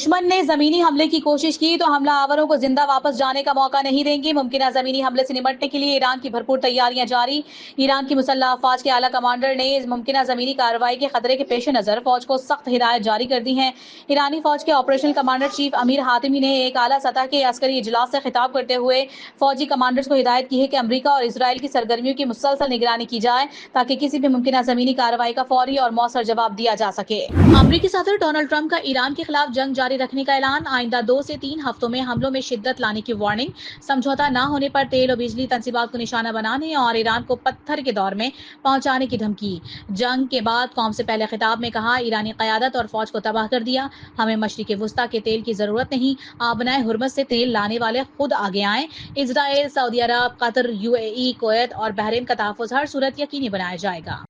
دشمن نے زمینی حملے کی کوشش کی تو حملہ آوروں کو زندہ واپس جانے کا موقع نہیں دیں گے۔ ممکنہ زمینی حملے سے نمٹنے کے لیے ایران کی بھرپور تیاریاں جاری۔ ایران کی مسلح افواج کے اعلیٰ کمانڈر نے ممکنہ زمینی کارروائی کے خطرے کے پیش نظر فوج کو سخت ہدایت جاری کر دی ہیں۔ ایرانی فوج کے آپریشنل کمانڈر چیف امیر حاتمی نے ایک اعلیٰ سطح کے عسکری اجلاس سے خطاب کرتے ہوئے فوجی کمانڈرز کو ہدایت کی ہے کہ امریکہ اور اسرائیل کی سرگرمیوں کی مسلسل نگرانی کی جائے تاکہ کسی بھی ممکنہ زمینی کارروائی کا فوری اور مؤثر جواب دیا جا سکے۔ امریکی صدر ڈونلڈ ٹرمپ کا ایران کے خلاف جنگ جاری رکھنے کا اعلان، آئندہ 2 سے 3 ہفتوں میں حملوں میں شدت لانے کی وارننگ، سمجھوتہ نہ ہونے پر تیل و بجلی تنصیبات کو نشانہ بنانے اور ایران کو پتھر کے دور میں پہنچانے کی دھمکی۔ جنگ کے بعد قوم سے پہلے خطاب میں کہا، ایرانی قیادت اور فوج کو تباہ کر دیا، ہمیں مشرق وسطیٰ کے تیل کی ضرورت نہیں، آبنائے ہرمز سے تیل لانے والے خود آگے آئیں۔ اسرائیل، سعودی عرب، قطر، UAE، کویت اور بحرین کا تحفظ ہر صورت یقینی بنایا جائے گا۔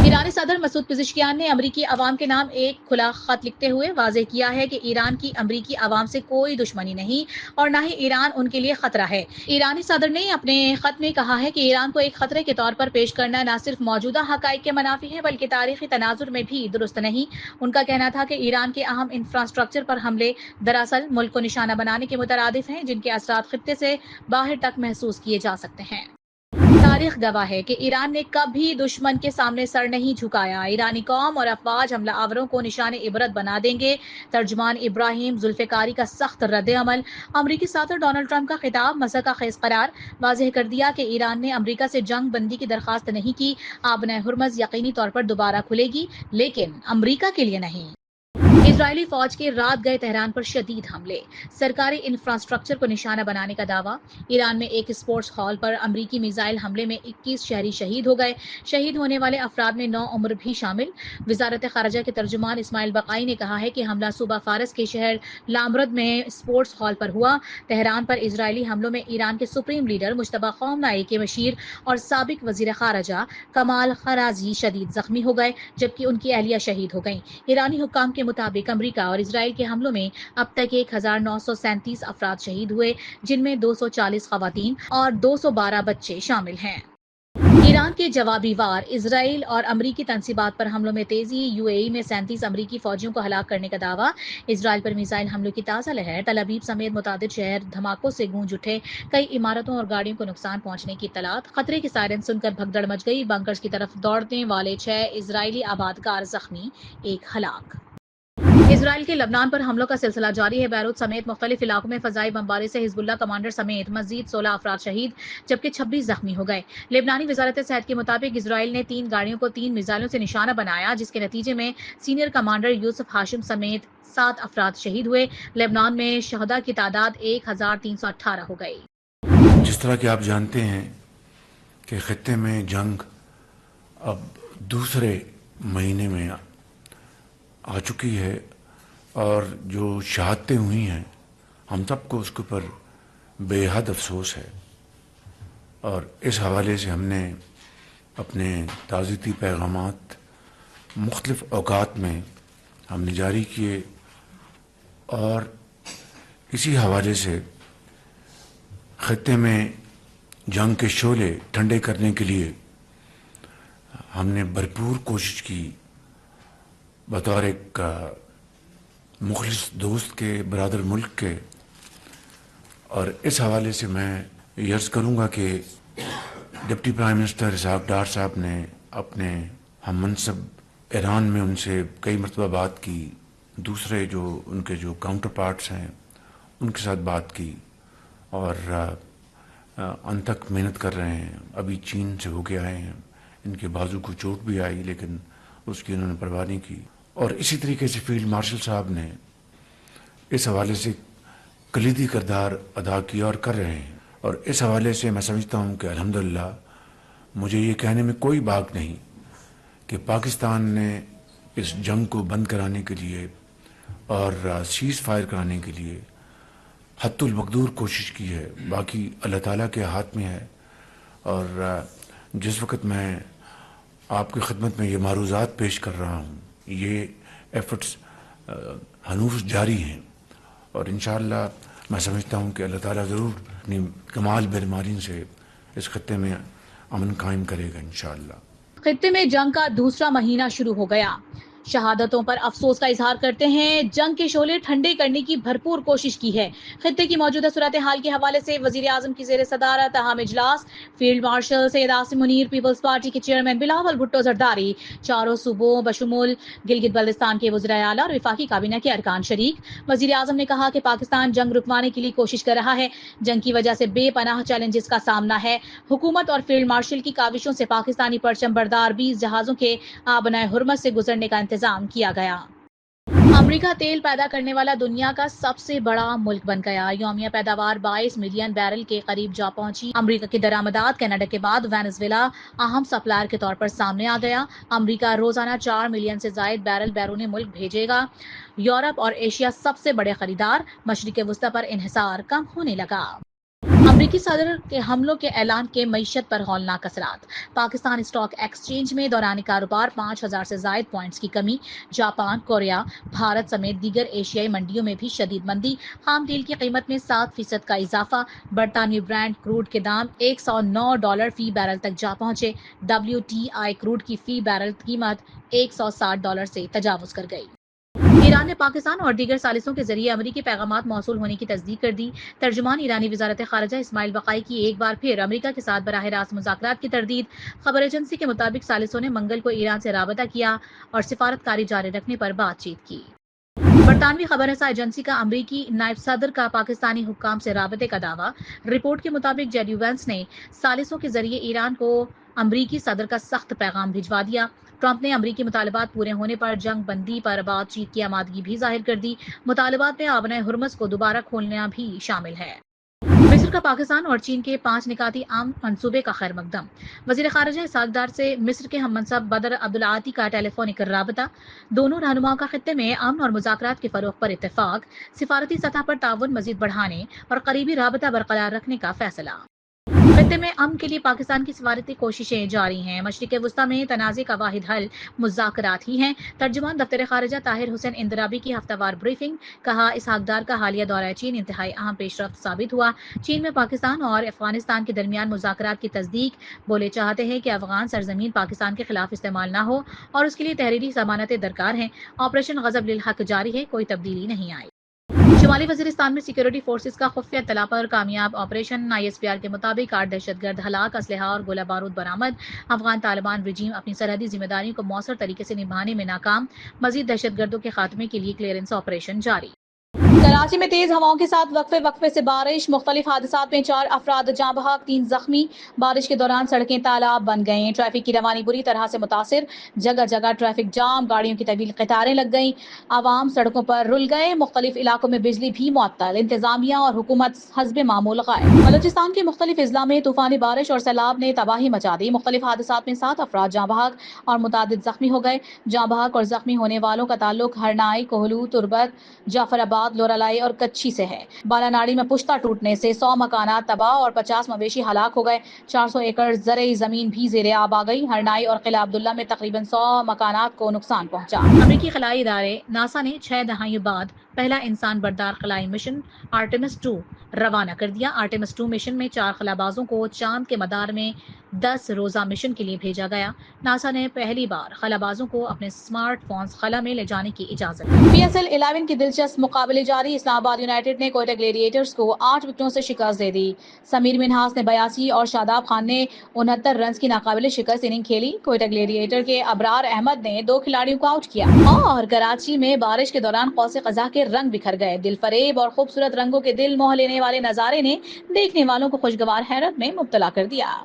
ایرانی صدر مسعود پزشکیان نے امریکی عوام کے نام ایک کھلا خط لکھتے ہوئے واضح کیا ہے کہ ایران کی امریکی عوام سے کوئی دشمنی نہیں اور نہ ہی ایران ان کے لیے خطرہ ہے۔ ایرانی صدر نے اپنے خط میں کہا ہے کہ ایران کو ایک خطرے کے طور پر پیش کرنا نہ صرف موجودہ حقائق کے منافی ہے بلکہ تاریخی تناظر میں بھی درست نہیں۔ ان کا کہنا تھا کہ ایران کے اہم انفراسٹرکچر پر حملے دراصل ملک کو نشانہ بنانے کے مترادف ہیں جن کے اثرات خطے سے باہر تک محسوس کیے جا سکتے ہیں۔ تاریخ گواہ ہے کہ ایران نے کبھی دشمن کے سامنے سر نہیں جھکایا۔ ایرانی قوم اور افواج حملہ آوروں کو نشان عبرت بنا دیں گے۔ ترجمان ابراہیم ذوالفقاری کا سخت رد عمل، امریکی صدر ڈونلڈ ٹرمپ کا خطاب مسئلہ خیز قرار، واضح کر دیا کہ ایران نے امریکہ سے جنگ بندی کی درخواست نہیں کی، آبنائے ہرمز یقینی طور پر دوبارہ کھلے گی لیکن امریکہ کے لیے نہیں۔ اسرائیلی فوج کے رات گئے تہران پر شدید حملے، سرکاری انفراسٹرکچر کو نشانہ بنانے کا دعویٰ۔ ایران میں ایک اسپورٹس ہال پر امریکی میزائل حملے میں 21 شہری شہید ہو گئے، شہید ہونے والے افراد میں 9 عمر بھی شامل۔ وزارت خارجہ کے ترجمان اسماعیل بقائی نے کہا ہے کہ حملہ صوبہ فارس کے شہر لامرد میں اسپورٹس ہال پر ہوا۔ تہران پر اسرائیلی حملوں میں ایران کے سپریم لیڈر مجتبی خامنہ کے مشیر اور سابق وزیر خارجہ کمال خرازی شدید زخمی ہو گئے جبکہ ان کی اہلیہ شہید ہو گئیں۔ ایرانی حکام کے مطابق امریکہ اور اسرائیل کے حملوں میں اب تک 1937 افراد شہید ہوئے جن میں 240 خواتین اور 212 بچے شامل ہیں۔ ایران کے جوابی وار اسرائیل اور امریکی تنصیبات پر حملوں میں تیزی، UAE میں 37 امریکی فوجیوں کو ہلاک کرنے کا دعویٰ۔ اسرائیل پر میزائل حملوں کی تازہ لہر، تل ابیب سمیت متعدد شہر دھماکوں سے گونج اٹھے، کئی عمارتوں اور گاڑیوں کو نقصان پہنچنے کی اطلاعات، خطرے کی سائرن سن کر بھگدڑ مچ گئی، بنکرز کی طرف دوڑنے والے 6 اسرائیلی آبادکار زخمی، 1 ہلاک۔ اسرائیل کے لبنان پر حملوں کا سلسلہ جاری ہے، بیروت سمیت مختلف علاقوں میں فضائی بمباری سے حزب اللہ کمانڈر سمیت مزید 16 افراد شہید جبکہ 26 زخمی ہو گئے۔ لبنانی وزارت صحت کے مطابق اسرائیل نے 3 گاڑیوں کو 3 میزائلوں سے نشانہ بنایا جس کے نتیجے میں سینئر کمانڈر یوسف ہاشم سمیت 7 افراد شہید ہوئے۔ لبنان میں شہداء کی تعداد 1318 ہو گئی۔ جس طرح کہ آپ جانتے ہیں کہ خطے میں جنگ اب دوسرے مہینے میں آ چکی ہے اور جو شہادتیں ہوئی ہیں ہم سب کو اس کے اوپر بے حد افسوس ہے، اور اس حوالے سے ہم نے اپنے تعزیتی پیغامات مختلف اوقات میں ہم نے جاری کیے، اور اسی حوالے سے خطے میں جنگ کے شعلے ٹھنڈے کرنے کے لیے ہم نے بھرپور کوشش کی بطور ایک مخلص دوست کے، برادر ملک کے، اور اس حوالے سے میں یہ عرض کروں گا کہ deputy prime minister Ishaq Dar صاحب نے اپنے ہم منصب ایران میں ان سے کئی مرتبہ بات کی، دوسرے جو ان کے جو کاؤنٹر پارٹس ہیں ان کے ساتھ بات کی، اور ان تک محنت کر رہے ہیں۔ ابھی چین سے ہو کے آئے ہیں، ان کے بازو کو چوٹ بھی آئی لیکن اس کی انہوں نے پرواہ نہیں کی، اور اسی طریقے سے فیلڈ مارشل صاحب نے اس حوالے سے کلیدی کردار ادا کیا اور کر رہے ہیں، اور اس حوالے سے میں سمجھتا ہوں کہ الحمدللہ مجھے یہ کہنے میں کوئی باک نہیں کہ پاکستان نے اس جنگ کو بند کرانے کے لیے اور سیز فائر کرانے کے لیے حد المقدور کوشش کی ہے، باقی اللہ تعالیٰ کے ہاتھ میں ہے۔ اور جس وقت میں آپ کی خدمت میں یہ معروضات پیش کر رہا ہوں، یہ ایفرٹس ہنوز جاری ہیں، اور انشاءاللہ میں سمجھتا ہوں کہ اللہ تعالیٰ ضرور اپنی کمال برمارین سے اس خطے میں امن قائم کرے گا انشاءاللہ۔ خطے میں جنگ کا دوسرا مہینہ شروع ہو گیا۔ شہادتوں پر افسوس کا اظہار کرتے ہیں جنگ کے شعلے ٹھنڈے کرنے کی بھرپور کوشش کی ہے. خطے کی موجودہ صورتحال کے حوالے سے وزیر اعظم کی زیر صدارت اہم اجلاس. Field marshal Syed Asim Munir, Peoples party کے چیئرمین بلاول بھٹو زرداری، چاروں صوبوں بشمول گلگت بلتستان کے وزرائے اعلیٰ اور وفاقی کابینہ کے ارکان شریک. وزیر اعظم نے کہا کہ پاکستان جنگ رکوانے کے لیے کوشش کر رہا ہے. جنگ کی وجہ سے بے پناہ چیلنجز کا سامنا ہے. حکومت اور فیلڈ مارشل کی کاوشوں سے پاکستانی پرچم بردار 20 جہازوں کے آبنائے حرمت سے گزرنے کا انتظام کیا گیا. امریکہ تیل پیدا کرنے والا دنیا کا سب سے بڑا ملک بن گیا. یومیہ پیداوار 22 ملین بیرل کے قریب جا پہنچی. امریکہ کی درآمدات کینیڈا کے بعد وینزویلا اہم سپلائر کے طور پر سامنے آ گیا. امریکہ روزانہ 4 ملین سے زائد بیرل بیرون ملک بھیجے گا. یورپ اور ایشیا سب سے بڑے خریدار. مشرق وسطی پر انحصار کم ہونے لگا. امریکی صدر کے حملوں کے اعلان کے معیشت پر ہولناک اثرات. پاکستان اسٹاک ایکسچینج میں دوران کاروبار 5000 سے زائد پوائنٹس کی کمی. جاپان، کوریا، بھارت سمیت دیگر ایشیائی منڈیوں میں بھی شدید مندی. خام تیل کی قیمت میں 7% کا اضافہ. برطانوی برینڈ کروڈ کے دام $109 فی بیرل تک جا پہنچے. WTI کروڈ کی فی بیرل قیمت $160 سے تجاوز کر گئی. ایران نے پاکستان اور دیگر ثالثوں کے ذریعے امریکی پیغامات موصول ہونے کی تصدیق کر دی. ترجمان ایرانی وزارت خارجہ اسماعیل بقائی کی ایک بار پھر امریکہ کے ساتھ براہ راست مذاکرات کی تردید. خبر ایجنسی کے مطابق ثالثوں نے منگل کو ایران سے رابطہ کیا اور سفارتکاری جاری رکھنے پر بات چیت کی. برطانوی خبر رساں ایجنسی کا امریکی نائب صدر کا پاکستانی حکام سے رابطے کا دعویٰ. رپورٹ کے مطابق جے ڈی وینس نے ثالثوں کے ذریعے ایران کو امریکی صدر کا سخت پیغام بھجوا دیا. ٹرمپ نے امریکی مطالبات پورے ہونے پر جنگ بندی پر بات چیت کی آمادگی بھی ظاہر کر دی. مطالبات میں آبنائے حرمز کو دوبارہ کھولنا بھی شامل ہے. مصر کا پاکستان اور چین کے 5 نکاتی عام منصوبے کا خیر مقدم. وزیر خارجہ اسحاق ڈار سے مصر کے ہم منصب بدر عبدالعاطی کا ٹیلی فونک رابطہ. دونوں رہنماؤں کا خطے میں امن اور مذاکرات کے فروغ پر اتفاق. سفارتی سطح پر تعاون مزید بڑھانے اور قریبی رابطہ برقرار رکھنے کا فیصلہ. خطے میں امن کے لیے پاکستان کی سفارتی کوششیں جاری ہیں. مشرق وسطی میں تنازع کا واحد حل مذاکرات ہی ہیں. ترجمان دفتر خارجہ طاہر حسین اندرابی کی ہفتہ وار بریفنگ. کہا اسحاق ڈار کا حالیہ دورہ چین انتہائی اہم پیش رفت ثابت ہوا. چین میں پاکستان اور افغانستان کے درمیان مذاکرات کی تصدیق. بولے چاہتے ہیں کہ افغان سرزمین پاکستان کے خلاف استعمال نہ ہو اور اس کے لیے تحریری ضمانتیں درکار ہیں. آپریشن غضب للحق جاری ہے، کوئی تبدیلی نہیں آئی. شمالی وزیرستان میں سیکورٹی فورسز کا خفیہ اطلاع پر کامیاب آپریشن. ISPR کے مطابق 8 دہشت گرد ہلاک، اسلحہ اور گولہ بارود برآمد. افغان طالبان رجیم اپنی سرحدی ذمہ داریوں کو مؤثر طریقے سے نبھانے میں ناکام. مزید دہشت گردوں کے خاتمے کے لیے کلیئرنس آپریشن جاری. کراچی میں تیز ہواؤں کے ساتھ وقفے سے بارش. مختلف حادثات میں 4 افراد جاں بحق، 3 زخمی. بارش کے دوران سڑکیں تالاب بن گئیں. ٹریفک کی روانی بری طرح سے متاثر. جگہ جگہ ٹریفک جام، گاڑیوں کی طویل قطاریں لگ گئیں. عوام سڑکوں پر رل گئے. مختلف علاقوں میں بجلی بھی معطل. انتظامیہ اور حکومت حسب معمول غائب. بلوچستان کے مختلف اضلاع میں طوفانی بارش اور سیلاب نے تباہی مچا دی. مختلف حادثات میں 7 افراد جاں بحق اور متعدد زخمی ہو گئے. جاں بحق اور زخمی ہونے والوں کا تعلق ہرنائی، کوہلو، تربت، جعفر آباد، لورالائی اور کچھی سے ہے. بالاناڑی میں پشتہ ٹوٹنے سے 100 مکانات تباہ اور 50 مویشی ہلاک ہو گئے. 400 ایکڑ زرعی زمین بھی زیر آب آ گئی. ہرنائی اور قلعہ عبداللہ میں تقریباً 100 مکانات کو نقصان پہنچا. امریکی خلائی ادارے ناسا نے 6 دہائیوں بعد پہلا انسان بردار خلائی مشن آرٹیمس 2 روانہ کر دیا. آرٹیمس 2 مشن میں 4 خلابازوں کو چاند کے مدار میں 10 روزہ مشن کے لیے بھیجا گیا. ناسا نے پہلی بار خلابازوں کو اپنے اسمارٹ فونز خلا میں لے جانے کی اجازت دی. PSL 11 کی دلچسپ مقابلے جاری. اسلام آباد یونائیٹڈ نے کوئٹہ گلیڈیٹرز کو 8 وکٹوں سے شکست دے دی. سمیر منہاس نے 82 اور شاداب خان نے 69 رنز کی ناقابل شکست اننگ کھیلی. کوئٹہ گلیڈیٹر کے ابرار احمد نے 2 کھلاڑیوں کو آؤٹ کیا. اور کراچی میں بارش کے دوران قوس قزح کے رنگ بکھر گئے. دل فریب اور خوبصورت رنگوں کے دل موہ لینے والے نظارے نے دیکھنے والوں کو خوشگوار حیرت میں مبتلا کر دیا.